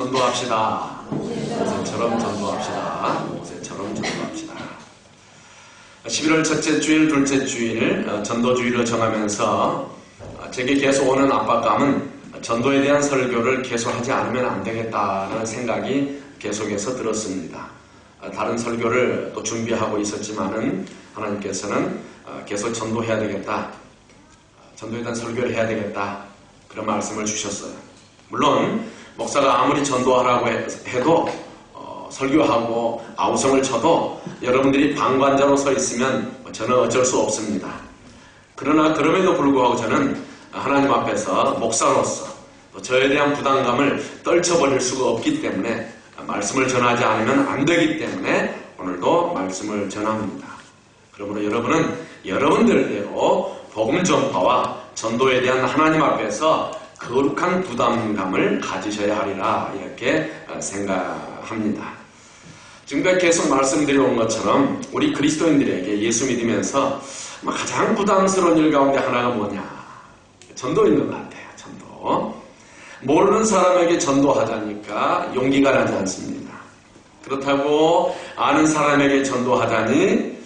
전도합시다. 모세처럼 전도합시다. 모세처럼 전도합시다. 11월 첫째 주일, 둘째 주일 전도주일을 정하면서 제게 계속 오는 압박감은 전도에 대한 설교를 계속 하지 않으면 안 되겠다는 생각이 계속해서 들었습니다. 다른 설교를 또 준비하고 있었지만은 하나님께서는 계속 전도해야 되겠다. 전도에 대한 설교를 해야 되겠다. 그런 말씀을 주셨어요. 물론 목사가 아무리 전도하라고 해도 설교하고 아우성을 쳐도 여러분들이 방관자로 서 있으면 저는 어쩔 수 없습니다. 그러나 그럼에도 불구하고 저는 하나님 앞에서 목사로서 또 저에 대한 부담감을 떨쳐버릴 수가 없기 때문에 말씀을 전하지 않으면 안 되기 때문에 오늘도 말씀을 전합니다. 그러므로 여러분은 여러분들대로 복음 전파와 전도에 대한 하나님 앞에서 거룩한 부담감을 가지셔야 하리라 이렇게 생각합니다. 지금까지 계속 말씀드려온 것처럼 우리 그리스도인들에게 예수 믿으면서 가장 부담스러운 일 가운데 하나가 뭐냐? 전도인 것 같아요. 전도. 모르는 사람에게 전도하자니까 용기가 나지 않습니다. 그렇다고 아는 사람에게 전도하자니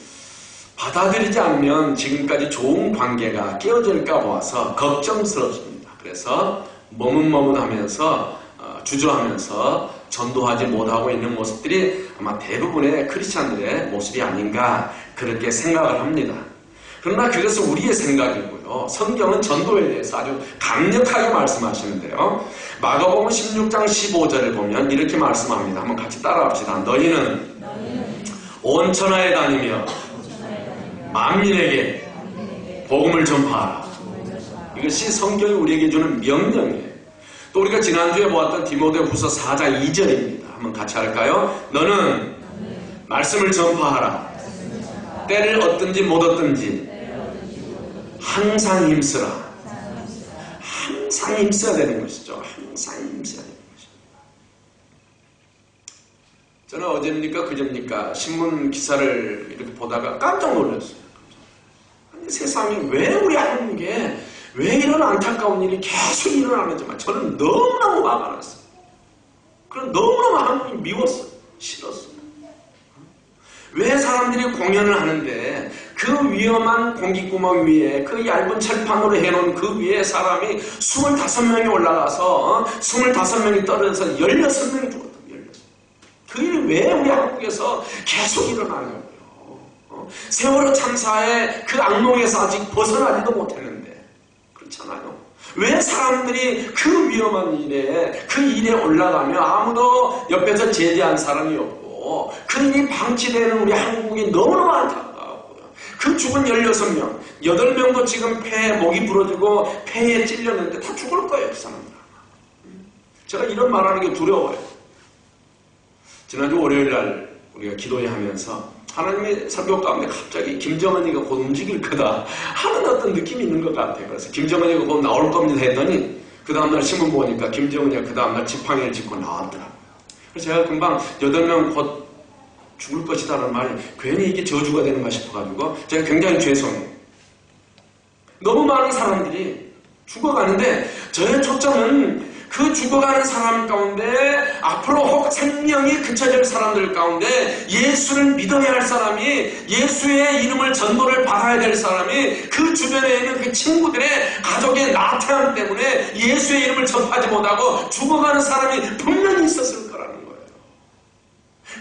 받아들이지 않으면 지금까지 좋은 관계가 깨어질까 봐서 걱정스럽습니다. 그래서 머뭇머뭇하면서 주저하면서 전도하지 못하고 있는 모습들이 아마 대부분의 크리스찬들의 모습이 아닌가 그렇게 생각을 합니다. 그러나 그것은 우리의 생각이고요. 성경은 전도에 대해서 아주 강력하게 말씀하시는데요. 마가복음 16장 15절을 보면 이렇게 말씀합니다. 한번 같이 따라합시다. 너희는 온 천하에 다니며 만민에게 복음을 전파하라. 이것이 성경이 우리에게 주는 명령이에요. 또 우리가 지난주에 보았던 디모데후서 4장 2절입니다. 한번 같이 할까요? 너는 말씀을 전파하라. 때를 얻든지 못 얻든지 항상 힘쓰라. 항상 힘써야 되는 것이죠. 항상 힘써야 되는 것이죠. 저는 어제입니까 그제입니까 신문 기사를 이렇게 보다가 깜짝 놀랐어요. 아니, 세상에 왜 우리 한국에 왜 이런 안타까운 일이 계속 일어나는지 저는 너무너무 화가 났어요. 그럼 너무너무 한국이 미웠어요. 싫었어요. 왜 사람들이 공연을 하는데 그 위험한 공기구멍 위에 그 얇은 철판으로 해놓은 그 위에 사람이 25명이 올라가서 25명이 떨어져서 16명이 죽었다. 16명. 그 일이 왜 우리 한국에서 계속 일어나냐고요. 세월호 참사의 그 악몽에서 아직 벗어나지도 못했는데 그렇잖아요. 왜 사람들이 그 위험한 일에 그 일에 올라가며 아무도 옆에서 제지한 사람이 없고 그 일이 방치되는 우리 한국이 너무너무 안타까웠고요. 그 죽은 16명 8명도 지금 폐에 목이 부러지고 폐에 찔렸는데 다 죽을 거예요. 그 사람들. 제가 이런 말하는 게 두려워요. 지난주 월요일날 우리가 기도회 하면서 하나님의 설교 가운데 갑자기 김정은이가 곧 움직일 거다 하는 어떤 느낌이 있는 것 같아요. 그래서 김정은이가 곧 나올 겁니다 했더니 그 다음날 신문 보니까 김정은이가 그 다음날 지팡이를 짚고 나왔더라고요. 그래서 제가 금방 8명 곧 죽을 것이다라는 말이 괜히 이게 저주가 되는가 싶어가지고 제가 굉장히 죄송해요. 너무 많은 사람들이 죽어가는데 저의 초점은 그 죽어가는 사람 가운데 앞으로 혹 생명이 그쳐질 사람들 가운데 예수를 믿어야 할 사람이 예수의 이름을 전도를 받아야 될 사람이 그 주변에 있는 그 친구들의 가족의 나태함 때문에 예수의 이름을 전파하지 못하고 죽어가는 사람이 분명히 있었을 거라는 거예요.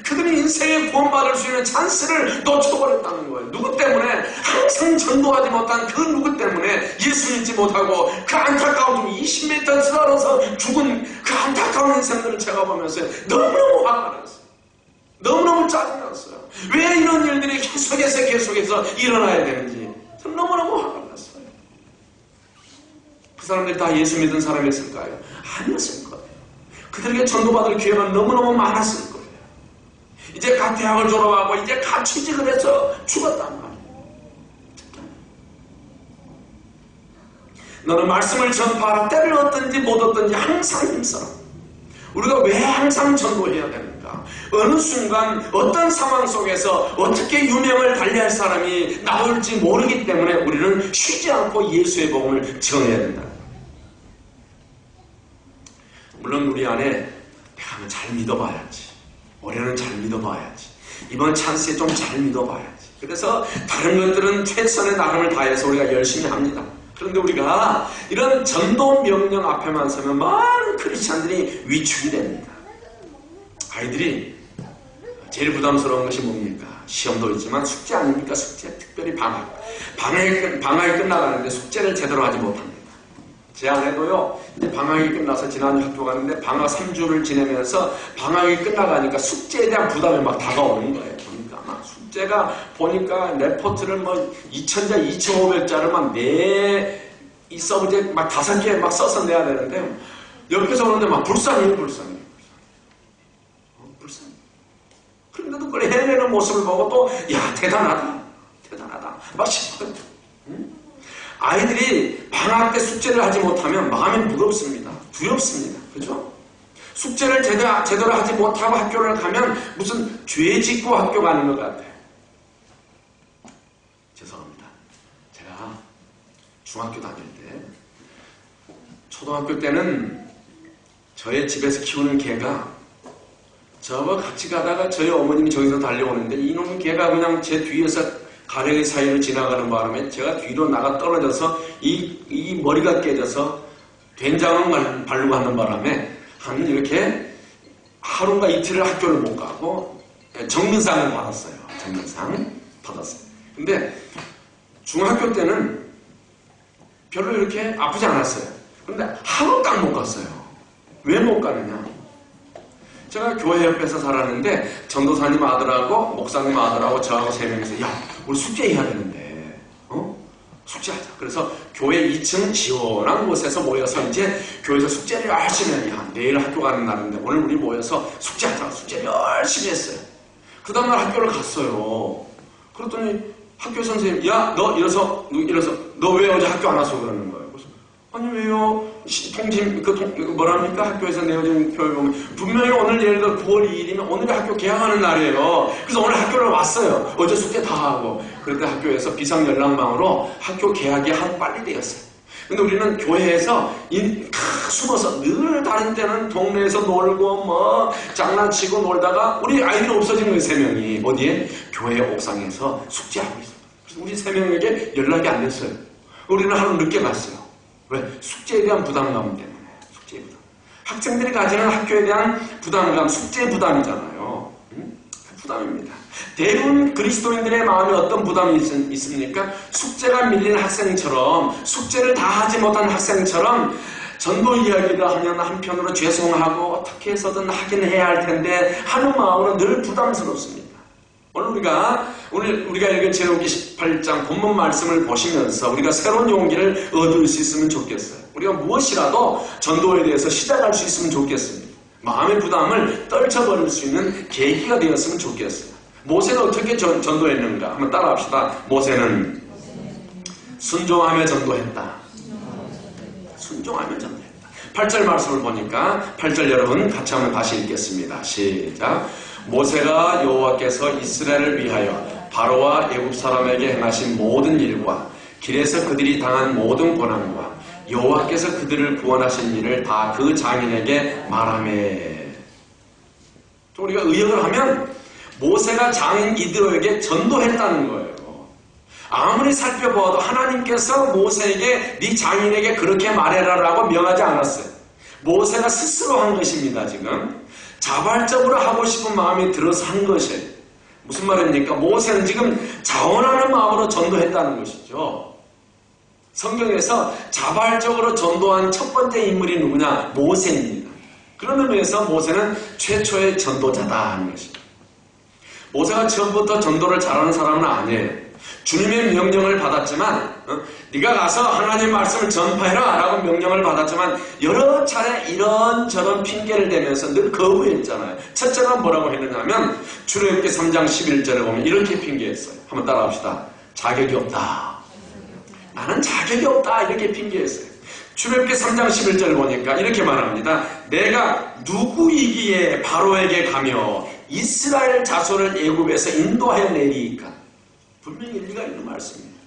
그들이 인생에 구원받을 수 있는 찬스를 놓쳐버렸다는 거예요. 누구 때문에? 항상 전도하지 못한 그 누구 때문에 예수 믿지 못하고 그 안타까운 20m 쓰러져서 죽은 그 안타까운 인생들을 제가 보면서 너무너무 화가 났어요. 너무너무 짜증났어요. 왜 이런 일들이 계속해서 일어나야 되는지 너무너무 화가 났어요. 그 사람들이 다 예수 믿은 사람이었을까요? 아니었을 거예요. 그들에게 전도받을 기회가 너무너무 많았을 거예요. 이제 갓 대학을 졸업하고 이제 갓 취직을 해서 죽었단 말이에요. 너는 말씀을 전파하라. 때를 얻든지 못 얻든지 항상 힘써라. 우리가 왜 항상 전도해야 됩니까? 어느 순간 어떤 상황 속에서 어떻게 유명을 달리할 사람이 나올지 모르기 때문에 우리는 쉬지 않고 예수의 복음을 전해야 된다. 물론 우리 안에 한번 잘 믿어봐야지. 올해는 잘 믿어봐야지. 이번 찬스에 좀 잘 믿어봐야지. 그래서 다른 것들은 최선의 나름을 다해서 우리가 열심히 합니다. 그런데 우리가 이런 전도 명령 앞에만 서면 많은 크리스찬들이 위축이 됩니다. 아이들이 제일 부담스러운 것이 뭡니까? 시험도 있지만 숙제 아닙니까? 숙제. 특별히 방학이 끝나가는데 숙제를 제대로 하지 못합니다. 제 아내도요, 이제 방학이 끝나서 지난주 학교 가는데 방학 3주를 지내면서 방학이 끝나가니까 숙제에 대한 부담이 막 다가오는 거예요. 그러니까 막 숙제가 보니까 레포트를 뭐 2000자, 2500자를 막 이 서브젝트 막 5개 막 써서 내야 되는데 옆에서 오는데 막 불쌍해요. 불쌍해. 그런데도 그걸 해내는 모습을 보고 또, 야, 대단하다. 막 싶어요. 아이들이 방학 때 숙제를 하지 못하면 마음이 무겁습니다. 두렵습니다. 그죠? 숙제를 제대로 하지 못하고 학교를 가면 무슨 죄 짓고 학교 가는 것 같아요. 죄송합니다. 제가 중학교 다닐 때, 초등학교 때는 저의 집에서 키우는 개가 저와 같이 가다가 저희 어머님이 저기서 달려오는데 이놈의 개가 그냥 제 뒤에서 가랭이 사이를 지나가는 바람에 제가 뒤로 나가 떨어져서 이 머리가 깨져서 된장을 바르고 하는 바람에 한 이렇게 하루가 이틀을 학교를 못 가고 정민상을 받았어요. 정민상 받았어요. 근데 중학교 때는 별로 이렇게 아프지 않았어요. 근데 하루 딱 못 갔어요. 왜 못 가느냐? 제가 교회 옆에서 살았는데 전도사님 아들하고 목사님 아들하고 저하고 3명이서 야, 우리 숙제해야 되는데 숙제하자. 그래서 교회 2층 시원한 곳에서 모여서 이제 교회에서 숙제를 열심히 해. 내일 학교 가는 날인데 오늘 우리 모여서 숙제하자. 숙제 열심히 했어요. 그 다음날 학교를 갔어요. 그랬더니 학교 선생님, 야, 너 이래서 너 왜 어제 학교 안 와서 그러는 거예요? 그래서 아니 왜요? 뭐랍니까? 학교에서 내어진 교육 보면 분명히 오늘 예를 들어 9월 2일이면 오늘이 학교 개강하는 날이에요. 그래서 오늘 학교를 왔어요. 어제 숙제 다 하고. 그런데 학교에서 비상연락망으로 학교 개학이 하루 빨리 되었어요. 근데 우리는 교회에서 숨어서 늘 다른 때는 동네에서 놀고 뭐 장난치고 놀다가 우리 아이들이 없어지는 거예요. 3명이. 어디에? 교회 옥상에서 숙제하고 있어요. 그래서 우리 3명에게 연락이 안 됐어요. 우리는 하루 늦게 갔어요. 왜? 숙제에 대한 부담감 때문에. 숙제의 부담. 학생들이 가지는 학교에 대한 부담감, 숙제 부담이잖아요. 부담입니다. 대부분 그리스도인들의 마음에 어떤 부담이 있습니까? 숙제가 밀린 학생처럼, 숙제를 다 하지 못한 학생처럼 전도 이야기를 하면 한편으로 죄송하고 어떻게 해서든 하긴 해야 할 텐데 하는 마음으로 늘 부담스럽습니다. 오늘 우리가 읽은 제목기 18장 본문 말씀을 보시면서 우리가 새로운 용기를 얻을 수 있으면 좋겠어요. 우리가 무엇이라도 전도에 대해서 시작할 수 있으면 좋겠습니다. 마음의 부담을 떨쳐버릴 수 있는 계기가 되었으면 좋겠어요. 모세는 어떻게 전도했는가? 한번 따라합시다. 모세는 순종하며 전도했다. 순종하며 전도했다. 8절 말씀을 보니까 8절 여러분 같이 한번 다시 읽겠습니다. 시작. 모세가 여호와께서 이스라엘을 위하여 바로와 애굽 사람에게 행하신 모든 일과 길에서 그들이 당한 모든 고난과 여호와께서 그들을 구원하신 일을 다 그 장인에게 말하매. 우리가 의역을 하면 모세가 장인 이드로에게 전도했다는 거예요. 아무리 살펴보아도 하나님께서 모세에게 네 장인에게 그렇게 말해라라고 명하지 않았어요. 모세가 스스로 한 것입니다. 지금 자발적으로 하고 싶은 마음이 들어서 한 것이에요. 무슨 말입니까? 모세는 지금 자원하는 마음으로 전도했다는 것이죠. 성경에서 자발적으로 전도한 첫 번째 인물이 누구냐? 모세입니다. 그런 의미에서 모세는 최초의 전도자다 하는 것입니다. 모세가 처음부터 전도를 잘하는 사람은 아니에요. 주님의 명령을 받았지만 네가 가서 하나님 말씀을 전파해라 라고 명령을 받았지만 여러 차례 이런저런 핑계를 대면서 늘 거부했잖아요. 첫째가 뭐라고 했느냐면 출애굽기 3장 11절에 보면 이렇게 핑계했어요. 한번 따라합시다. 자격이 없다. 나는 자격이 없다 이렇게 핑계했어요. 출애굽기 3장 11절 보니까 이렇게 말합니다. 내가 누구이기에 바로에게 가며 이스라엘 자손을 애굽에서 인도하여 내리이까. 분명히 일리가 있는 말씀입니다.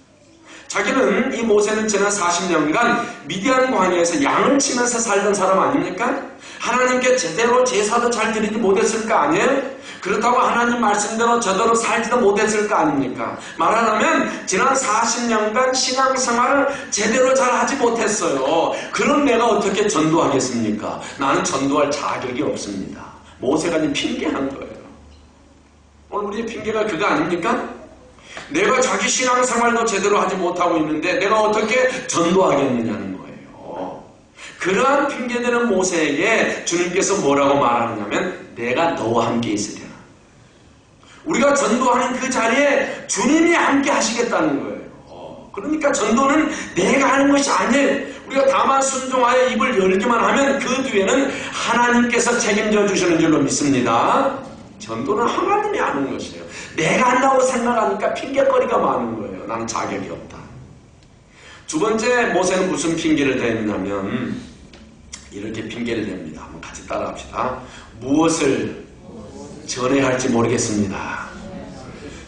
자기는, 이 모세는 지난 40년간 미디안 광야에서 양을 치면서 살던 사람 아닙니까? 하나님께 제대로 제사도 잘 드리지 못했을 거 아니에요? 그렇다고 하나님 말씀대로 제대로 살지도 못했을 거 아닙니까? 말하자면 지난 40년간 신앙생활을 제대로 잘 하지 못했어요. 그럼 내가 어떻게 전도하겠습니까? 나는 전도할 자격이 없습니다. 모세가 이제 핑계한 거예요. 오늘 우리의 핑계가 그거 아닙니까? 내가 자기 신앙생활도 제대로 하지 못하고 있는데 내가 어떻게 전도하겠느냐는 거예요. 그러한 핑계대는 모세에게 주님께서 뭐라고 말하느냐면 내가 너와 함께 있으리라. 우리가 전도하는 그 자리에 주님이 함께 하시겠다는 거예요. 그러니까 전도는 내가 하는 것이 아니에요. 우리가 다만 순종하여 입을 열기만 하면 그 뒤에는 하나님께서 책임져 주시는 줄로 믿습니다. 전도는 하나님이 하는 것이에요. 내가 한다고 생각하니까 핑계거리가 많은 거예요. 나는 자격이 없다. 두 번째, 모세는 무슨 핑계를 댔냐면 이렇게 핑계를 댑니다. 한번 같이 따라합시다. 무엇을 전해야 할지 모르겠습니다.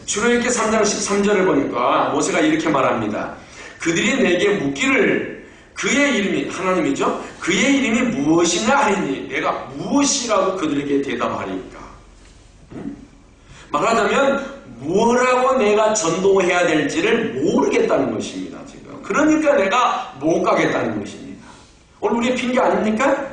출애굽기 3장 13절을 보니까 모세가 이렇게 말합니다. 그들이 내게 묻기를 그의 이름이, 하나님이죠? 그의 이름이 무엇이냐 하니 내가 무엇이라고 그들에게 대답하리까? 말하자면 뭐라고 내가 전도해야 될지를 모르겠다는 것입니다. 지금. 그러니까 내가 못 가겠다는 것입니다. 오늘 우리의 핑계 아닙니까?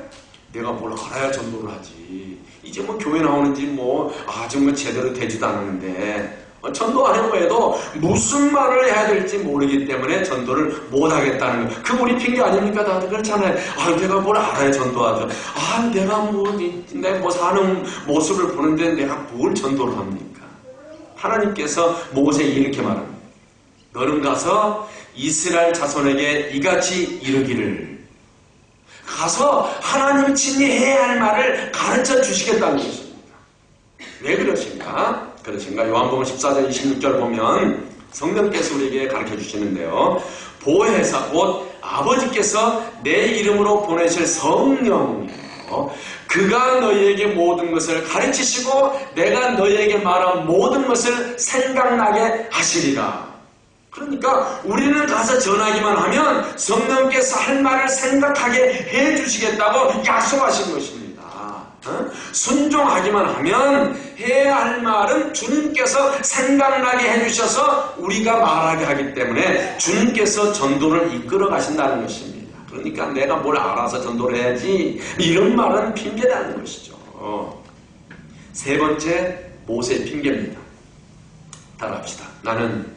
내가 뭘 알아야 전도를 하지. 이제 뭐 교회 나오는지 아직 제대로 되지도 않았는데 전도하려고 해도 무슨 말을 해야 될지 모르기 때문에 전도를 못하겠다는 거. 그 우리 핑계 아닙니까? 다들 그렇잖아요. 내가 뭘 알아야 전도하죠. 내가 사는 모습을 보는데 내가 뭘 전도를 합니까? 하나님께서 모세에게 이렇게 말합니다. 너는 가서 이스라엘 자손에게 이같이 이르기를, 가서 하나님이 친히 해야 할 말을 가르쳐 주시겠다는 것입니다. 왜 그러신가? 요한복음 14장 26절 보면 성령께서 우리에게 가르쳐 주시는데요. 보혜사 곧 아버지께서 내 이름으로 보내실 성령이에요. 그가 너희에게 모든 것을 가르치시고 내가 너희에게 말한 모든 것을 생각나게 하시리라. 그러니까 우리는 가서 전하기만 하면 성령께서 할 말을 생각하게 해주시겠다고 약속하신 것입니다. 순종하기만 하면 해야 할 말은 주님께서 생각나게 해주셔서 우리가 말하게 하기 때문에 주님께서 전도를 이끌어 가신다는 것입니다. 그러니까 내가 뭘 알아서 전도를 해야지, 이런 말은 핑계라는 것이죠. 세 번째, 모세의 핑계입니다. 따라합시다. 나는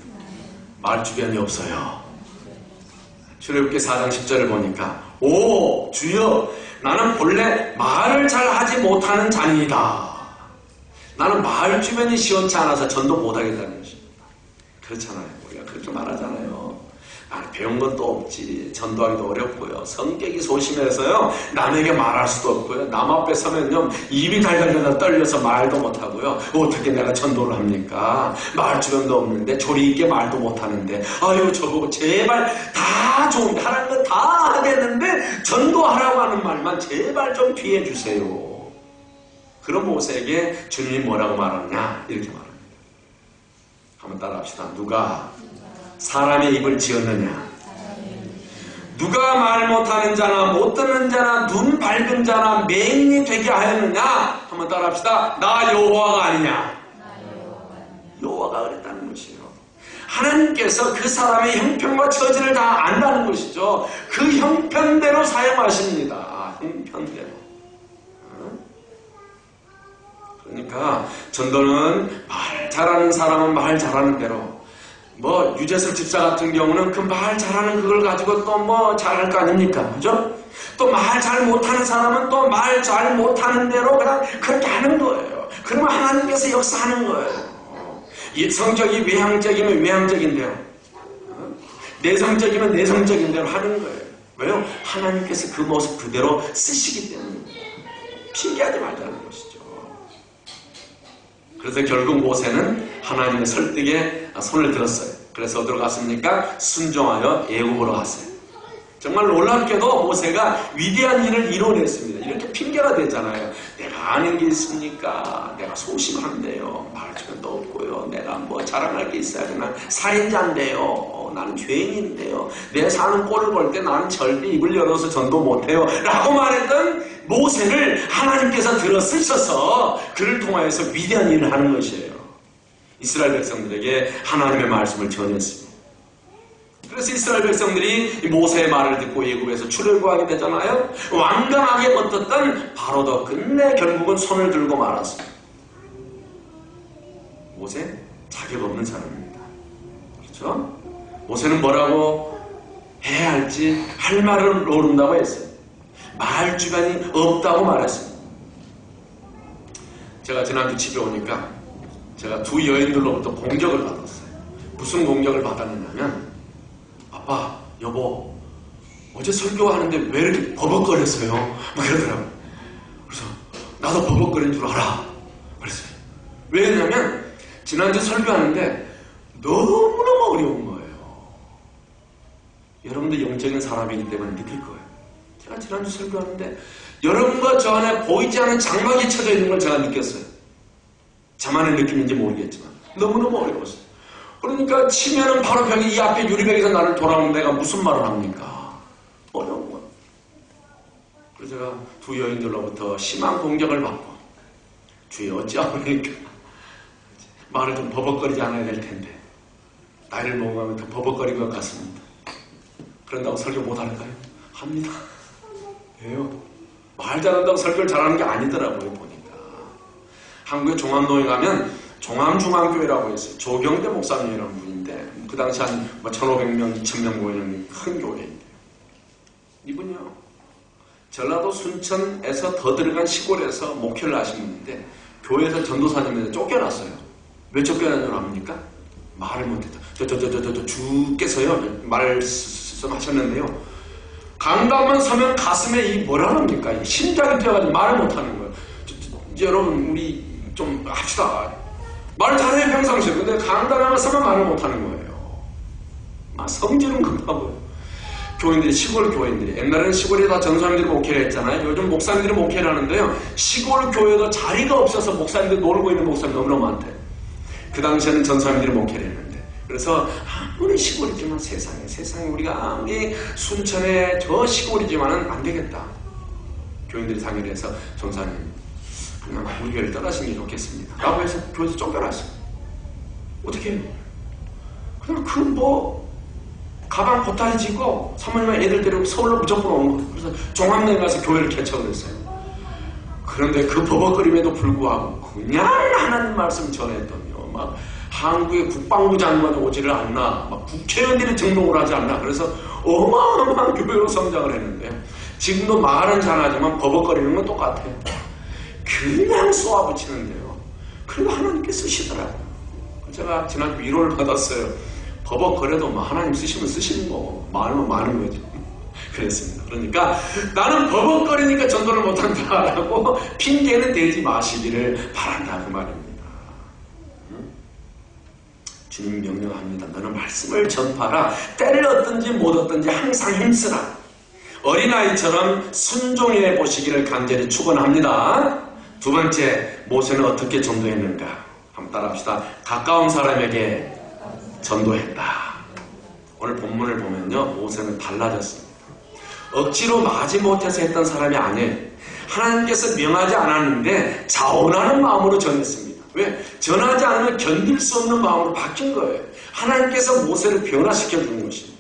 말 주변이 없어요. 출애굽기 4장 10절을 보니까 오 주여, 나는 본래 말을 잘 하지 못하는 자입니다. 나는 말 주변이 시원치 않아서 전도 못하겠다는 것입니다. 그렇잖아요. 우리가 그렇게 말하잖아요. 배운 것도 없지, 전도하기도 어렵고요, 성격이 소심해서요 남에게 말할 수도 없고요, 남 앞에 서면요 입이 달달달 떨려서 말도 못하고요, 어떻게 내가 전도를 합니까? 말 주변도 없는데 조리 있게 말도 못하는데 저보고 제발 다 좋은데 하라는 건 다 하겠는데 전도하라고 하는 말만 제발 좀 피해 주세요. 그런 모세에게 주님이 뭐라고 말하느냐, 이렇게 말합니다. 한번 따라합시다. 누가 사람의 입을 지었느냐? 누가 말 못하는 자나 못 듣는 자나 눈 밝은 자나 맹인이 되게 하였느냐? 한번 따라합시다. 나 여호와가 아니냐? 여호와가 그랬다는 것이에요. 하나님께서 그 사람의 형편과 처지를 다 안다는 것이죠. 그 형편대로 사용하십니다. 형편대로. 그러니까 전도는 말 잘하는 사람은 말 잘하는 대로, 유재석 집사 같은 경우는 그 말 잘하는 그걸 가지고 또 잘할 거 아닙니까? 그죠? 또 말 잘 못하는 사람은 또 말 잘 못하는 대로 그냥 그렇게 하는 거예요. 그러면 하나님께서 역사하는 거예요. 이 성격이 외향적이면 외향적인 대로, 내성적이면 내성적인 대로 하는 거예요. 왜요? 하나님께서 그 모습 그대로 쓰시기 때문에. 핑계하지 말자는 것이죠. 그래서 결국 모세는 하나님의 설득에 손을 들었어요. 그래서 어디로 갔습니까? 순종하여 애굽으로 갔어요. 정말 놀랍게도 모세가 위대한 일을 이뤄냈습니다. 이렇게 핑계가 되잖아요. 내가 아는 게 있습니까? 내가 소심한데요. 말주변도 없고요. 내가 뭐 자랑할 게 있어야 되나? 살인자인데요. 나는 죄인인데요. 내 사는 꼴을 볼 때 나는 절대 입을 열어서 전도 못해요. 라고 말했던 모세를 하나님께서 들어 쓰셔서 그를 통하여서 위대한 일을 하는 것이에요. 이스라엘 백성들에게 하나님의 말씀을 전했습니다. 그래서 이스라엘 백성들이 모세의 말을 듣고 애굽에서 출애굽하게 되잖아요. 완강하게 버텼던 바로도 끝내 결국은 손을 들고 말았습니다. 모세 자격 없는 사람입니다. 그렇죠? 모세는 뭐라고 해야 할지 할 말을 모른다고 했어요. 말 주변이 없다고 말했습니다. 제가 지난주 집에 오니까 제가 두 여인들로부터 공격을 받았어요. 무슨 공격을 받았느냐면 아빠, 여보, 어제 설교하는데 왜 이렇게 버벅거렸어요? 막 그러더라고요. 그래서 나도 버벅거린 줄 알아. 그랬어요. 왜냐면 지난주 설교하는데 너무너무 어려운 거예요. 여러분도 영적인 사람이기 때문에 느낄 거예요. 제가 지난주 설교하는데 여러분과 저 안에 보이지 않은 장막이 쳐져 있는 걸 제가 느꼈어요. 자만의 느낌인지 모르겠지만 너무너무 어려웠어요. 그러니까 치면은 바로 벽이 이 앞에 유리벽에서 나를 돌아오는 내가 무슨 말을 합니까? 어려운 거예요. 그래서 제가 두 여인들로부터 심한 공격을 받고 주여 어찌하옵니까? 말을 좀 버벅거리지 않아야 될 텐데 나이를 먹어가면 더 버벅거릴 것 같습니다. 그런다고 설교 못할까요? 합니다. 왜요? 말 잘한다고 설교를 잘하는 게 아니더라고요. 보니까 한국의 종암동에 가면 종암중앙교회라고 했어요. 조경대 목사님이라는 분인데 그 당시 한 1,500명, 2,000명 모이는 큰 교회인데요. 이분이요. 전라도 순천에서 더 들어간 시골에서 목회를 하신 분인데 교회에서 전도사님한테 쫓겨났어요. 왜 쫓겨난 줄 압니까? 말을 못했다. 주께서요 말씀하셨는데요. 강단만 서면 가슴에 이 뭐라 합니까? 심장이 뛰어가지고 말을 못하는 거예요. 여러분 우리 좀 합시다. 말 잘해요 평상시에. 근데 강단하면 서면 말을 못하는 거예요. 성질은 급하고요. 교인들이 시골 교인들이 옛날에는 시골에 다 전사님들이 목회를 했잖아요. 요즘 목사님들이 목회를 하는데요. 시골 교회도 자리가 없어서 목사님들이 놀고 있는 목사님이 너무나 많대요. 그 당시에는 전사님들이 목회를 했는데 그래서 아무리 시골이지만 세상에 우리가 아무리 순천의 저 시골이지만은 안 되겠다. 교인들이 상의를 해서 전사님 그냥 우리 교회를 떠나시는 게 좋겠습니다. 라고 해서 교회에서 쫓겨났어요. 어떻게 해요? 그냥 가방 보따리 지고 사모님과 애들 데리고 서울로 무조건 온 거예요. 그래서 종합내에 가서 교회를 개척을 했어요. 그런데 그 버벅거림에도 불구하고 그냥 하나님 말씀 전했더니요. 막 한국의 국방부 장관이 오지를 않나, 막 국회의원들이 등록을 하지 않나. 그래서 어마어마한 교회로 성장을 했는데요. 지금도 말은 잘하지만 버벅거리는 건 똑같아요. 그냥 쏘아붙이는데요. 그리고 하나님께 쓰시더라고요. 제가 지난주 위로를 받았어요. 버벅거려도 하나님 쓰시면 쓰시는 거고 많으면 많은 거죠. 그랬습니다. 그러니까 나는 버벅거리니까 전도를 못한다라고 핑계는 대지 마시기를 바란다 그 말입니다. 주님 명령합니다. 너는 말씀을 전파라. 때를 얻든지 못 얻든지 항상 힘쓰라. 어린아이처럼 순종해 보시기를 간절히 축원합니다. 두 번째, 모세는 어떻게 전도했는가? 한번 따라합시다. 가까운 사람에게 전도했다. 오늘 본문을 보면요, 모세는 달라졌습니다. 억지로 마지못해서 했던 사람이 아니에요. 하나님께서 명하지 않았는데 자원하는 마음으로 전했습니다. 왜? 전하지 않으면 견딜 수 없는 마음으로 바뀐 거예요. 하나님께서 모세를 변화시켜 준 것입니다.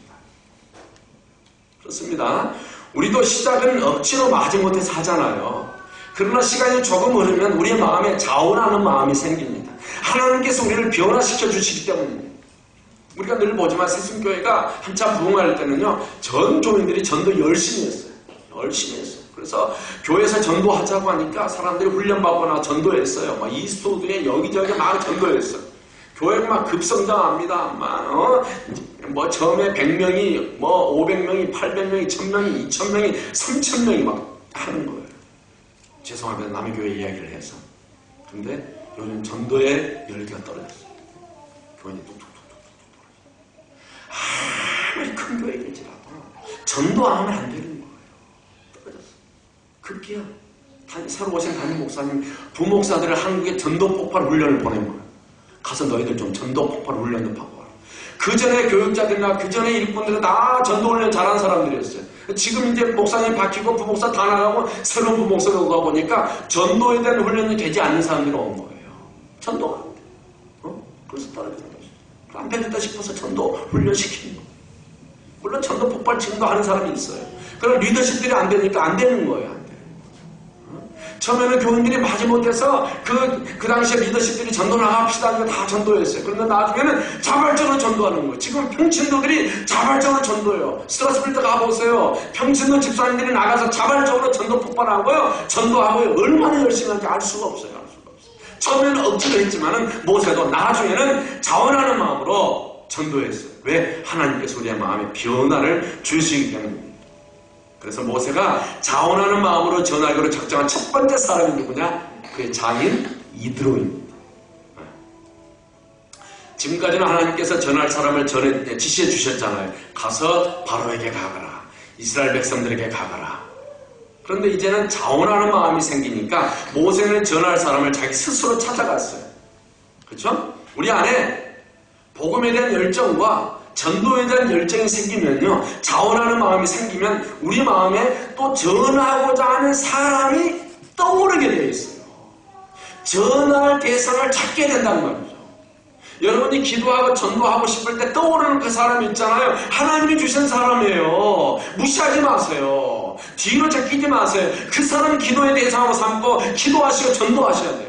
그렇습니다. 우리도 시작은 억지로 마지못해서 하잖아요. 그러나 시간이 조금 흐르면 우리의 마음에 자원하는 마음이 생깁니다. 하나님께서 우리를 변화시켜 주시기 때문입니다. 우리가 늘 보지만 새순교회가 한참 부흥할 때는요, 전 교인들이 전도 열심히 했어요. 열심히 했어요. 그래서 교회에서 전도하자고 하니까 사람들이 훈련받거나 전도했어요. 막 이스트우드에 여기저기 막 전도했어요. 교회가 막 급성장합니다. 뭐 처음에 100명이, 뭐 500명이, 800명이, 1000명이, 2000명이, 3000명이 막 하는 거예요. 죄송합니다. 남의 교회 이야기를 해서. 근데 요즘 전도의 열기가 떨어졌어요. 교인이 뚝뚝뚝뚝뚝 떨어져요. 아무리 큰 교회일지라도 전도하면 안 되는 거예요. 떨어졌어. 급기야. 새로 오신 담임 목사님, 부목사들을 한국에 전도 폭발 훈련을 보낸 거예요. 가서 너희들 좀 전도 폭발 훈련도 하고 와라. 그 전에 교육자들이나 그 전에 일꾼들은 다 전도 훈련 잘하는 사람들이었어요. 지금 이제 목사님 바뀌고 부목사 다 나가고 새로운 부목사로 오다 보니까 전도에 대한 훈련이 되지 않는 사람들이 온 거예요. 전도가 안 돼. 그래서 떨어진다. 안 되겠다 싶어서 전도 훈련시키는 거예요. 물론 전도 폭발 지금도 하는 사람이 있어요. 그럼 리더십들이 안 되니까 안 되는 거예요. 처음에는 교인들이 마지못해서 그 당시에 리더십들이 전도 나갑시다 하니까 다 전도했어요. 그런데 나중에는 자발적으로 전도하는 거예요. 지금 평신도들이 자발적으로 전도해요. 스트라스빌드 가보세요. 평신도 집사님들이 나가서 자발적으로 전도 폭발하고요. 전도하고요. 얼마나 열심히 하는지 알 수가 없어요. 처음에는 억지로 했지만은 모세도 나중에는 자원하는 마음으로 전도했어요. 왜? 하나님께서 우리의 마음에 변화를 주시기 때문입니다. 그래서 모세가 자원하는 마음으로 전하기로 작정한 첫 번째 사람이 누구냐? 그의 장인 이드로입니다. 지금까지는 하나님께서 전할 사람을 지시해 주셨잖아요. 가서 바로에게 가거라. 이스라엘 백성들에게 가거라. 그런데 이제는 자원하는 마음이 생기니까 모세는 전할 사람을 자기 스스로 찾아갔어요. 그렇죠? 우리 안에 복음에 대한 열정과 전도에 대한 열정이 생기면요, 자원하는 마음이 생기면 우리 마음에 또 전하고자 하는 사람이 떠오르게 되어 있어요. 전할 대상을 찾게 된다는 말이죠. 여러분이 기도하고 전도하고 싶을 때 떠오르는 그 사람이 있잖아요. 하나님이 주신 사람이에요. 무시하지 마세요. 뒤로 제끼지 마세요. 그 사람 기도의 대상으로 삼고 기도하시고 전도하셔야 돼요.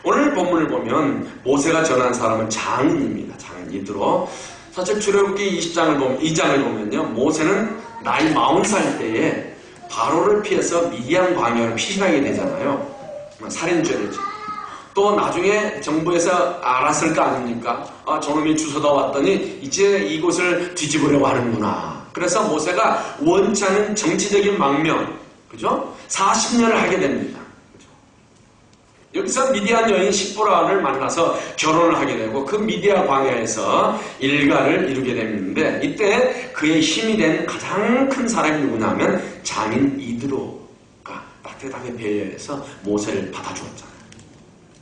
오늘 본문을 보면 모세가 전한 사람은 장인입니다. 장인 이드로. 사실 출애굽기 2장을 보면요, 모세는 나이 40살 때에 바로를 피해서 미디안 광야로 피신하게 되잖아요. 살인죄를. 또 나중에 정부에서 알았을 거 아닙니까? 저놈이 주워다 왔더니 이제 이곳을 뒤집으려고 하는구나. 그래서 모세가 원치 않은 정치적인 망명, 그죠? 40년을 하게 됩니다. 여기서 미디안 여인 십보라를 만나서 결혼을 하게 되고 그 미디안 광야에서 일가를 이루게 됐는데, 이때 그의 힘이 된 가장 큰 사람이 누구냐면 장인 이드로가 따뜻하게 배려해서 모세를 받아주었잖아요.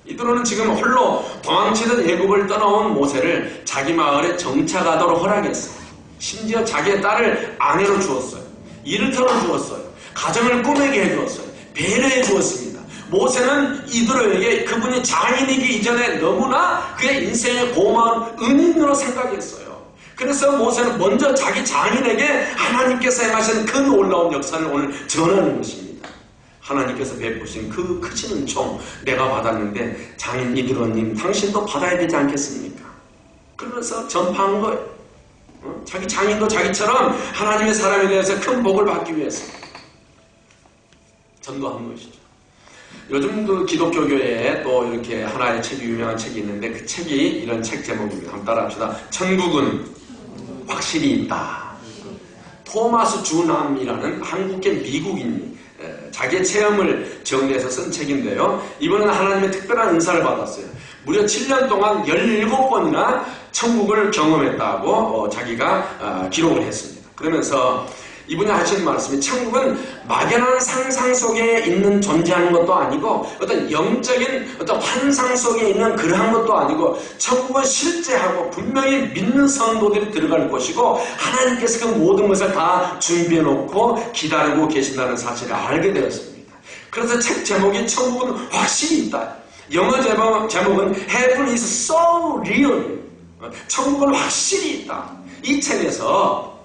이드로는 지금 홀로 도망치던 애굽을 떠나온 모세를 자기 마을에 정착하도록 허락했어요. 심지어 자기의 딸을 아내로 주었어요. 일을 털어주었어요. 가정을 꾸미게 해주었어요. 배려해 주었습니다. 모세는 이드로에게 그분이 장인이기 이전에 너무나 그의 인생의 고마운 은인으로 생각했어요. 그래서 모세는 먼저 자기 장인에게 하나님께서 행하신 그 놀라운 역사를 오늘 전하는 것입니다. 하나님께서 베푸신 그 크신 은총 내가 받았는데 장인 이드로님 당신도 받아야 되지 않겠습니까? 그러면서 전파한 거예요. 자기 장인도 자기처럼 하나님의 사람에 대해서 큰 복을 받기 위해서 전도한 것이죠. 요즘 그 기독교교회에 또 이렇게 하나의 책이 유명한 책이 있는데 그 책이 이런 책 제목입니다. 한번 따라합시다. 천국은 확실히 있다. 토마스 주남이라는 한국계 미국인이 자기의 체험을 정리해서 쓴 책인데요. 이번에는 하나님의 특별한 은사를 받았어요. 무려 7년 동안 17번이나 천국을 경험했다고 자기가 기록을 했습니다. 그러면서 이분이 하시는 말씀이 천국은 막연한 상상 속에 있는 존재하는 것도 아니고 어떤 영적인 어떤 환상 속에 있는 그러한 것도 아니고 천국은 실제하고 분명히 믿는 성도들이 들어갈 곳이고 하나님께서 그 모든 것을 다 준비해 놓고 기다리고 계신다는 사실을 알게 되었습니다. 그래서 책 제목이 천국은 확실히 있다. 영어 제목은 Heaven is so real. 천국은 확실히 있다. 이 책에서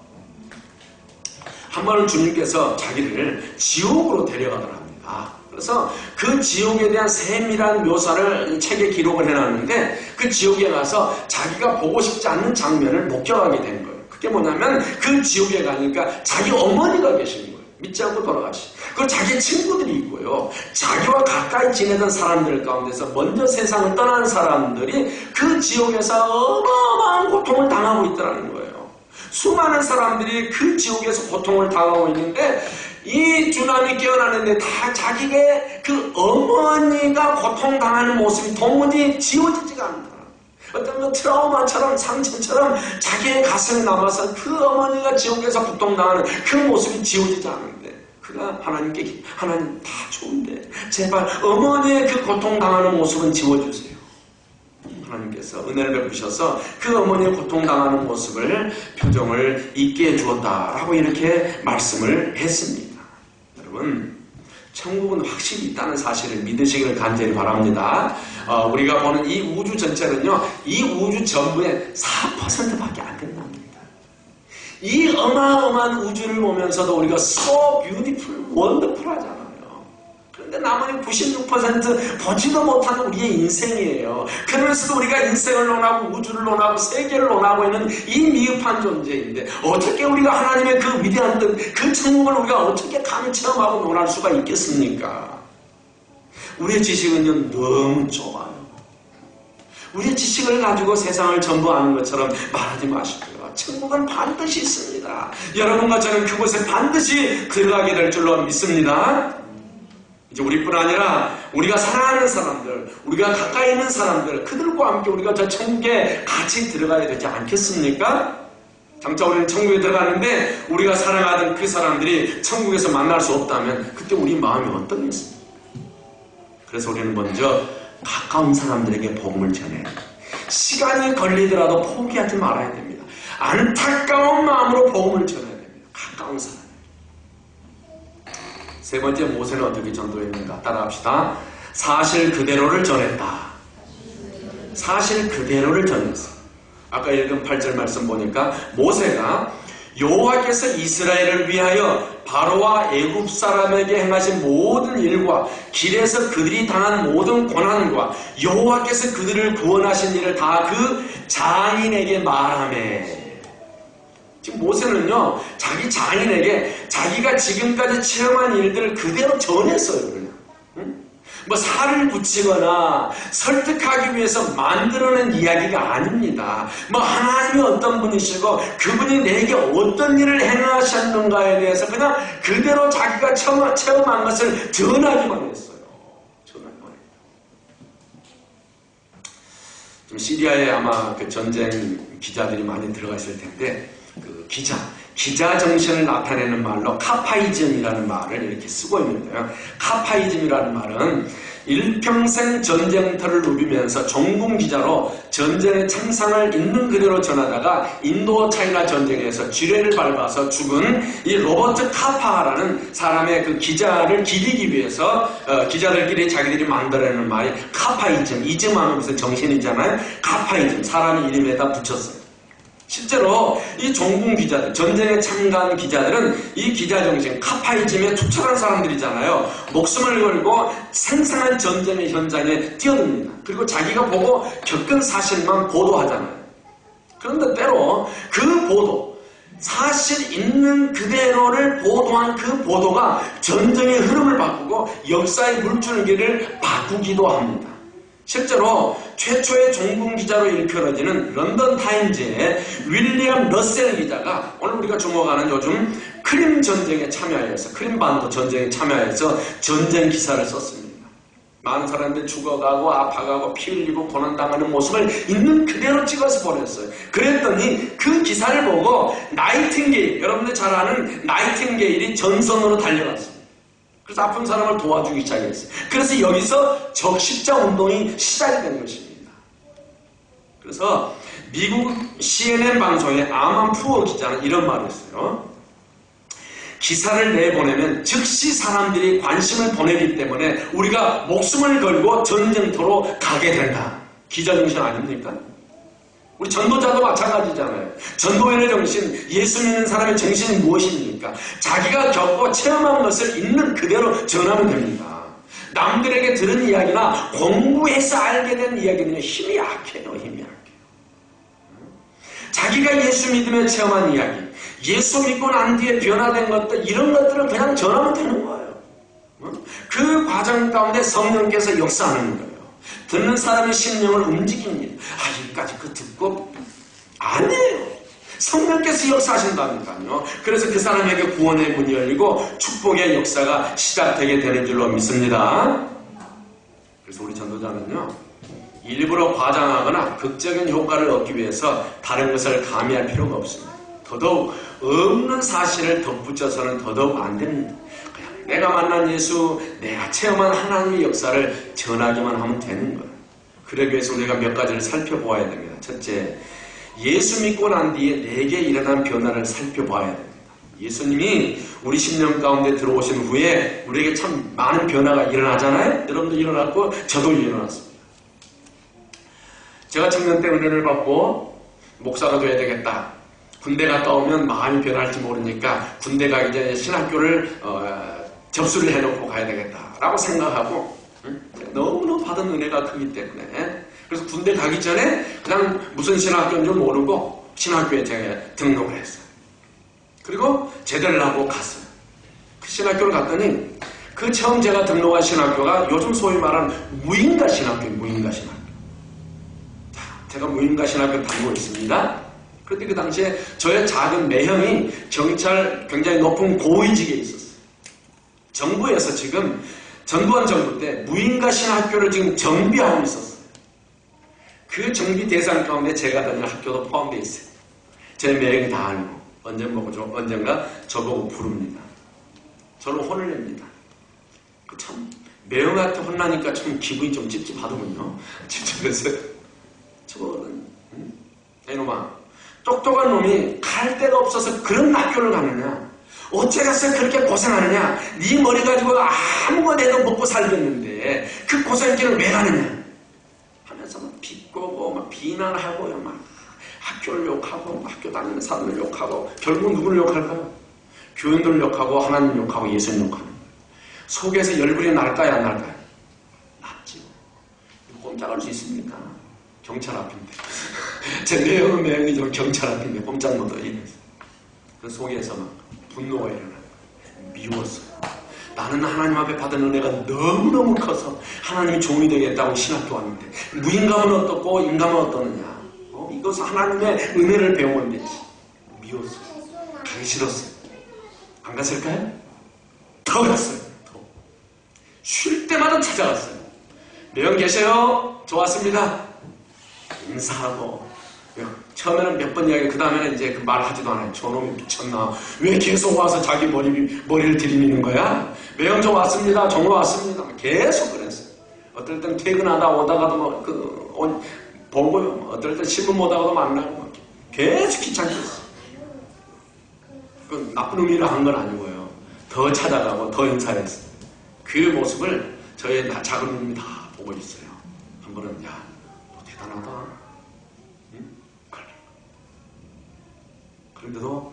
한 번은 주님께서 자기를 지옥으로 데려가더라 합니다. 그래서 그 지옥에 대한 세밀한 묘사를 책에 기록을 해놨는데 그 지옥에 가서 자기가 보고 싶지 않는 장면을 목격하게 된 거예요. 그게 뭐냐면 그 지옥에 가니까 자기 어머니가 계신 거예요. 믿지 않고 돌아가신. 그리고 자기 친구들이 있고요. 자기와 가까이 지내던 사람들 가운데서 먼저 세상을 떠난 사람들이 그 지옥에서 어마어마한 고통을 당하고 있더라는 거예요. 수많은 사람들이 그 지옥에서 고통을 당하고 있는데 이 주남이 깨어나는데 다 자기의 그 어머니가 고통당하는 모습이 도무지 지워지지가 않더라. 어떤 트라우마처럼 상처처럼 자기의 가슴에 남아서 그 어머니가 지옥에서 고통당하는 그 모습이 지워지지 않는데 그가 하나님께 하나님 다 좋은데 제발 어머니의 그 고통당하는 모습은 지워주세요. 하나님께서 은혜를 베푸셔서 그 어머니의 고통당하는 모습을 표정을 잊게 해주었다라고 이렇게 말씀을 했습니다. 여러분 천국은 확실히 있다는 사실을 믿으시기를 간절히 바랍니다. 우리가 보는 이 우주 전체는요, 이 우주 전부의 4%밖에 안 된답니다. 이 어마어마한 우주를 보면서도 우리가 so beautiful, wonderful 하잖아요. 그런데 나머지 96% 보지도 못하는 우리의 인생이에요. 그러면서도 우리가 인생을 논하고 우주를 논하고 세계를 논하고 있는 이 미흡한 존재인데 어떻게 우리가 하나님의 그 위대한 뜻, 그 천국을 우리가 어떻게 감히 체험하고 논할 수가 있겠습니까? 우리의 지식은요 너무 좁아요. 우리의 지식을 가지고 세상을 전부 아는 것처럼 말하지 마시고요. 천국은 반드시 있습니다. 여러분과 저는 그곳에 반드시 들어가게 될 줄로 믿습니다. 이제 우리뿐 아니라 우리가 사랑하는 사람들, 우리가 가까이 있는 사람들, 그들과 함께 우리가 저 천국에 같이 들어가야 되지 않겠습니까? 장차 우리는 천국에 들어가는데 우리가 사랑하던 그 사람들이 천국에서 만날 수 없다면 그때 우리 마음이 어떠겠습니까? 그래서 우리는 먼저 가까운 사람들에게 복음을 전해야 됩니다. 시간이 걸리더라도 포기하지 말아야 됩니다. 안타까운 마음으로 복음을 전해야 됩니다. 가까운 사람. 세 번째, 모세는 어떻게 전도했는가? 따라합시다. 사실 그대로를 전했다. 사실 그대로를 전했어. 아까 읽은 8절 말씀 보니까 모세가 여호와께서 이스라엘을 위하여 바로와 애굽 사람에게 행하신 모든 일과 길에서 그들이 당한 모든 고난과 여호와께서 그들을 구원하신 일을 다 그 장인에게 말하매. 지금 모세는요, 자기 장인에게 자기가 지금까지 체험한 일들을 그대로 전했어요, 그냥. 응? 뭐 살을 붙이거나 설득하기 위해서 만들어낸 이야기가 아닙니다. 뭐 하나님이 어떤 분이시고 그분이 내게 어떤 일을 행하셨는가에 대해서 그냥 그대로 자기가 체험한 것을 전하기만 했어요. 전하기만 했어요. 지금 시리아에 아마 그 전쟁 기자들이 많이 들어가 있을 텐데 그 기자 정신을 나타내는 말로 카파이즘이라는 말을 이렇게 쓰고 있는데요. 카파이즘이라는 말은 일평생 전쟁터를 누비면서 종군 기자로 전쟁의 참상을 있는 그대로 전하다가 인도 차이나 전쟁에서 쥐레를 밟아서 죽은 이 로버트 카파라는 사람의 그 기자를 기리기 위해서 기자들끼리 자기들이 만들어내는 말이 카파이즘, 이즘하면 무슨 정신이잖아요. 카파이즘, 사람 이름에다 붙였어요. 실제로 이 종군 기자들, 전쟁에 참가한 기자들은 이 기자정신, 카파이즘에 투철한 사람들이잖아요. 목숨을 걸고 생생한 전쟁의 현장에 뛰어듭니다. 그리고 자기가 보고 겪은 사실만 보도하잖아요. 그런데 때로 그 보도, 사실 있는 그대로를 보도한 그 보도가 전쟁의 흐름을 바꾸고 역사의 물줄기를 바꾸기도 합니다. 실제로 최초의 종군 기자로 일컬어지는 런던 타임즈의 윌리엄 러셀 기자가 오늘 우리가 주목하는 요즘 크림 전쟁에 참여해서, 크림 반도 전쟁에 참여해서 전쟁 기사를 썼습니다. 많은 사람들이 죽어가고 아파가고 피 흘리고 고난당하는 모습을 있는 그대로 찍어서 보냈어요. 그랬더니 그 기사를 보고 나이팅게일, 여러분들 잘 아는 나이팅게일이 전선으로 달려갔어요. 그래서 아픈 사람을 도와주기 시작했어요. 그래서 여기서 적십자 운동이 시작이 된 것입니다. 그래서 미국 CNN 방송의 아만 푸어 기자는 이런 말을 했어요. 기사를 내보내면 즉시 사람들이 관심을 보내기 때문에 우리가 목숨을 걸고 전쟁터로 가게 된다. 기자 정신 아닙니까? 우리 전도자도 마찬가지잖아요. 전도인의 정신, 예수 믿는 사람의 정신이 무엇입니까? 자기가 겪고 체험한 것을 있는 그대로 전하면 됩니다. 남들에게 들은 이야기나 공부해서 알게 된 이야기는 힘이 약해요. 힘이 약해요. 자기가 예수 믿으며 체험한 이야기, 예수 믿고 난 뒤에 변화된 것들, 이런 것들을 그냥 전하면 되는 거예요. 그 과정 가운데 성령께서 역사하는 거예요. 듣는 사람의 심령을 움직입니다. 여기까지 그 듣고 아니에요. 성령께서 역사하신다니까요. 그래서 그 사람에게 구원의 문이 열리고 축복의 역사가 시작되게 되는 줄로 믿습니다. 그래서 우리 전도자는요, 일부러 과장하거나 극적인 효과를 얻기 위해서 다른 것을 가미할 필요가 없습니다. 더더욱 없는 사실을 덧붙여서는 더더욱 안 됩니다. 그냥 내가 만난 예수, 내가 체험한 하나님의 역사를 전하기만 하면 되는 거예요. 그러기 위해서 우리가 몇 가지를 살펴보아야 됩니다. 첫째, 예수 믿고 난 뒤에 내게 일어난 변화를 살펴봐야 됩니다. 예수님이 우리 10년 가운데 들어오신 후에 우리에게 참 많은 변화가 일어나잖아요. 여러분도 일어났고 저도 일어났습니다. 제가 청년 때 은혜를 받고 목사가 돼야 되겠다. 군대 갔다 오면 마음이 변할지 모르니까 군대 가기 전에 신학교를 접수를 해놓고 가야 되겠다라고 생각하고 너무너무 받은 은혜가 크기 때문에 그래서 군대 가기 전에 그냥 무슨 신학교인 줄 모르고 신학교에 제가 등록을 했어요. 그리고 제대를 하고 갔어요. 그 신학교를 갔더니 그 처음 제가 등록한 신학교가 요즘 소위 말하는 무인가 신학교예요. 무인가 신학교. 제가 무인가 신학교를 다니고 있습니다. 그런데 그 당시에 저의 작은 매형이 경찰 굉장히 높은 고위직에 있었어요. 정부에서 지금 전두환 정부 때 무인가 신학교를 지금 정비하고 있었어요. 그 정비 대상 가운데 제가 다니는 학교도 포함되어 있어요. 제 매형이 다 알고 언젠가 저보고 부릅니다. 저를 혼을 냅니다. 참 매형한테 혼나니까 좀 기분이 좀 찝찝하더군요. 찝찝했어요. 저거는 이놈아, 똑똑한 놈이 갈 데가 없어서 그런 학교를 가느냐? 어째서 그렇게 고생하느냐? 네 머리 가지고 아무거나 해도 먹고 살겠는데 그 고생길을 왜 가느냐? 하면서 막 비꼬고 막 비난하고요. 막 학교를 욕하고 학교 다니는 사람을 욕하고 결국 누구를 욕할까요? 교인들을 욕하고 하나님 욕하고 예수님 욕하는 거예요. 속에서 열불이 날까요? 안 날까요? 났지요. 꼼짝할 수 있습니까? 경찰 앞인데. 제 매형이 좀 경찰 앞인데 꼼짝 못하고 이랬어요. 그 속에서 막 분노가 일어나요. 미웠어요. 나는 하나님 앞에 받은 은혜가 너무너무 커서 하나님이 종이 되겠다고 신학교 왔는데 무인감은 어떻고 인감은 어떠느냐. 이것은 하나님의 은혜를 배우면 되지. 미웠어요. 가기 싫었어요. 안 갔을까요? 더 갔어요. 더. 쉴 때마다 찾아갔어요. 매형 계세요? 좋았습니다. 인사하고 처음에는 몇 번 이야기 그 다음에는 이제 그 말하지도 않아요. 저놈이 미쳤나? 왜 계속 와서 자기 머리를 들이미는 거야? 매형 저 왔습니다. 정로 왔습니다. 계속 그랬어요. 어떨 땐 퇴근하다 오다가도 보고요. 어떨 땐 신문 보다가도 만나고 계속 귀찮게 했어요. 그 나쁜 의미로 한 건 아니고요. 더 찾아가고 더 인사했어요. 그 모습을 저의 작은 놈이 다 보고 있어요. 한 번은 야, 너 대단하다. 응? 그런데도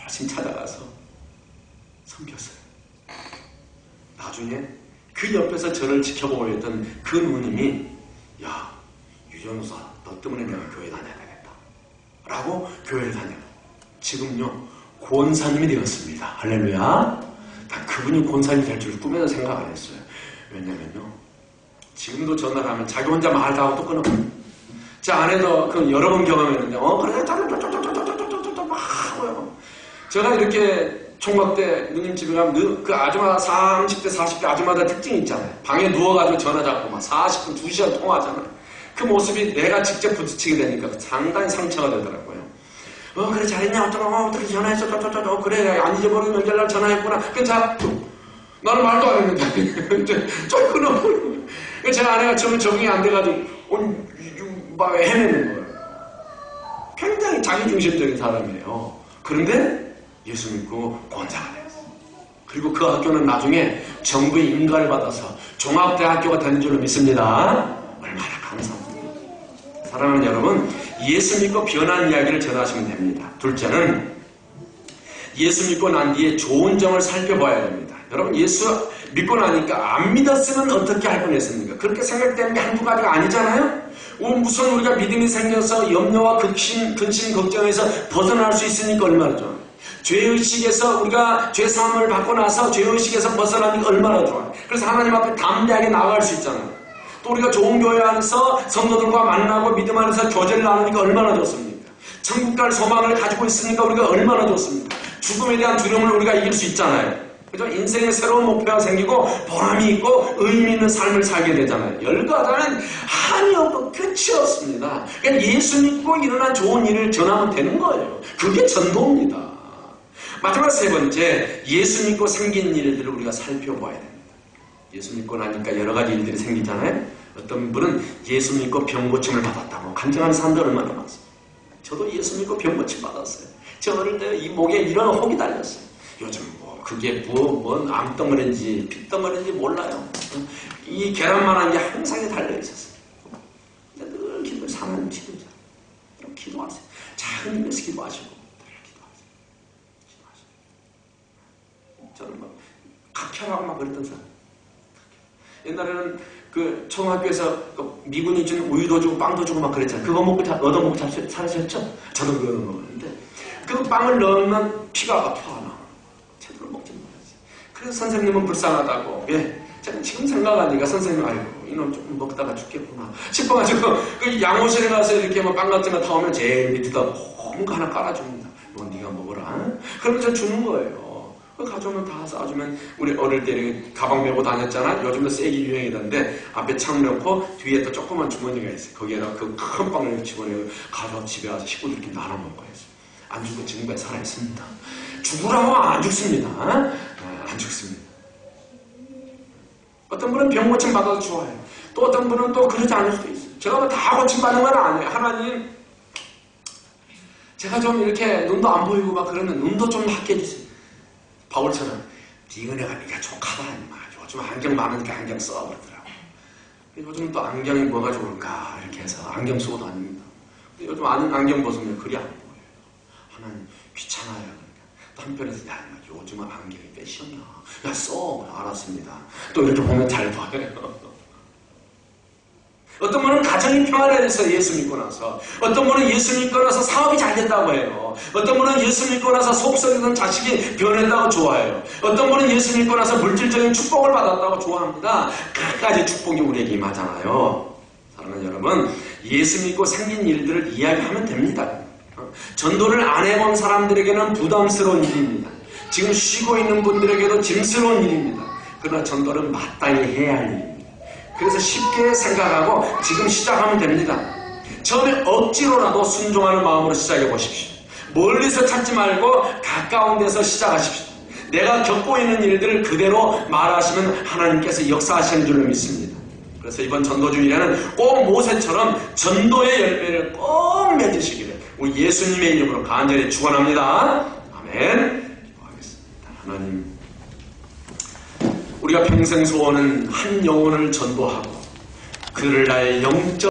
열심히 찾아가서 섬겼어요. 나중에 그 옆에서 저를 지켜보고 있던 그 누님이 야, 유전사 너 때문에 내가 교회 다녀야 되겠다 라고 교회를 다녀요. 지금요 권사님이 되었습니다. 할렐루야. 난 그분이 권사님이 될 줄 꿈에도 생각 안 했어요. 왜냐면요 지금도 전화를 하면 자기 혼자 말다 하고 또 끊어. 제 아내도 그 여러 번 경험했는데 그래 막 하고요. 제가 이렇게 총각 때 누님 집에 가면 그 아줌마 30대 40대 아줌마들 특징이 있잖아요. 방에 누워가지고 전화 잡고 막 40분 2시간 통화하잖아요. 그 모습이 내가 직접 부딪히게 되니까 상당히 상처가 되더라고요. 그래 잘했냐 어떻게 전화했어 그래 안 잊어버리고 명절날 전화했구나. 괜찮아. 나는 말도 안 했는데 좀 끊어버리고. 제 아내가 처음에 적응이 안 돼가지고 막 헤매는 거예요. 굉장히 자기중심적인 사람이에요. 그런데 예수 믿고 권사가 되었어요. 그리고 그 학교는 나중에 정부의 인가를 받아서 종합대학교가 된 줄로 믿습니다. 얼마나 감사합니다. 사랑하는 여러분, 예수 믿고 변한 이야기를 전하시면 됩니다. 둘째는 예수 믿고 난 뒤에 좋은 점을 살펴봐야 됩니다. 여러분, 예수 믿고 나니까 안 믿었으면 어떻게 할 뻔했습니까? 그렇게 생각되는 게 한두 가지가 아니잖아요? 무슨 우리가 믿음이 생겨서 염려와 근심, 걱정에서 벗어날 수 있으니까 얼마나 좋아요. 죄의식에서 우리가 죄사함을 받고 나서 죄의식에서 벗어나니까 얼마나 좋아요. 그래서 하나님 앞에 담대하게 나아갈 수 있잖아요. 또 우리가 좋은 교회 안에서 성도들과 만나고 믿음 안에서 교제를 나누니까 얼마나 좋습니까? 천국 갈 소망을 가지고 있으니까 우리가 얼마나 좋습니까? 죽음에 대한 두려움을 우리가 이길 수 있잖아요. 그죠? 인생에 새로운 목표가 생기고 보람이 있고 의미 있는 삶을 살게 되잖아요. 열거하자면 한이 없고 끝이 없습니다. 그러니까 예수 믿고 일어난 좋은 일을 전하면 되는 거예요. 그게 전도입니다. 마지막 세 번째, 예수 믿고 생긴 일들을 우리가 살펴봐야 됩니다. 예수 믿고 나니까 여러 가지 일들이 생기잖아요. 어떤 분은 예수 믿고 병 고침을 받았다고 간증하는 사람들 얼마나 많습니다. 저도 예수 믿고 병 고침 받았어요. 저 어릴 때 이 목에 이런 혹이 달렸어요. 요즘 뭐 그게 뭔 암덩어리인지 핏덩어리인지 몰라요. 이 계란만한 게 항상 달려 있었어요. 근데 늘 기도를 하나님 치료자. 기도하세요. 작은 힘에서 기도하시고 늘 기도하세요. 저는 막 각혈하고 막 그랬던 사람. 옛날에는 그 청학교에서 그 미군이 준 우유도 주고 빵도 주고 막 그랬잖아요. 그거 먹고 얻어먹고 살으셨죠? 저도 그거 먹었는데 그 빵을 넣으면 피가 튀어나와. 제대로 먹지 못했어요. 그래서 선생님은 불쌍하다고. 예, 제가 지금 생각하니까 선생님 아이고 이놈 조금 먹다가 죽겠구나 싶어가지고 그 양호실에 가서 이렇게 뭐 빵 같은 거 타오면 제일 밑에다 뭔가 하나 깔아줍니다. 이건 네가 먹어라. 그러면 저 주는 거예요. 가져오면 다 싸주면 우리 어릴 때 가방 메고 다녔잖아. 요즘도 세게 유행이던데 앞에 창 넣고 뒤에 또 조그만 주머니가 있어요. 거기에다 그 큰 빵을 집어내고 가서 집에 와서 식구들끼리 나눠 먹어야 했어요. 안 죽고 지금까지 살아있습니다. 죽으라고 안 죽습니다. 안 죽습니다. 어떤 분은 병 고침 받아도 좋아요. 또 어떤 분은 또 그러지 않을 수도 있어요. 제가 뭐 다 고침 받는 건 아니에요. 하나님 제가 좀 이렇게 눈도 안 보이고 막 그러면 눈도 좀 낫게 해주세요. 바울처럼 네 은혜가 네가 족하다. 요즘 안경 많으니까 안경 써 그러더라고. 요즘 또 안경이 뭐가 좋을까 이렇게 해서 안경 쓰고 다닙니다. 요즘 안경 벗으면 그리 안 보여요. 하나님 귀찮아요. 그러니까. 또 한편에서 야 요즘은 안경이 패션이야. 야 써. 알았습니다. 또 이렇게 보면 잘 봐요. 어떤 분은 가정이 평안해져서 예수 믿고 나서, 어떤 분은 예수 믿고 나서 사업이 잘 됐다고 해요. 어떤 분은 예수 믿고 나서 속썩이던 자식이 변했다고 좋아해요. 어떤 분은 예수 믿고 나서 물질적인 축복을 받았다고 좋아합니다. 각가지 축복이 우리에게 임하잖아요. 사랑하는 여러분, 예수 믿고 생긴 일들을 이야기하면 됩니다. 전도를 안 해본 사람들에게는 부담스러운 일입니다. 지금 쉬고 있는 분들에게도 짐스러운 일입니다. 그러나 전도는 마땅히 해야 할 일입니다. 그래서 쉽게 생각하고 지금 시작하면 됩니다. 처음에 억지로라도 순종하는 마음으로 시작해 보십시오. 멀리서 찾지 말고 가까운 데서 시작하십시오. 내가 겪고 있는 일들을 그대로 말하시면 하나님께서 역사하시는 줄로 믿습니다. 그래서 이번 전도주일에는 꼭 모세처럼 전도의 열매를 꼭 맺으시기를 우리 예수님의 이름으로 간절히 축원합니다. 아멘. 기도하겠습니다. 하나님, 우리가 평생 소원은 한 영혼을 전도하고 그를 나의 영적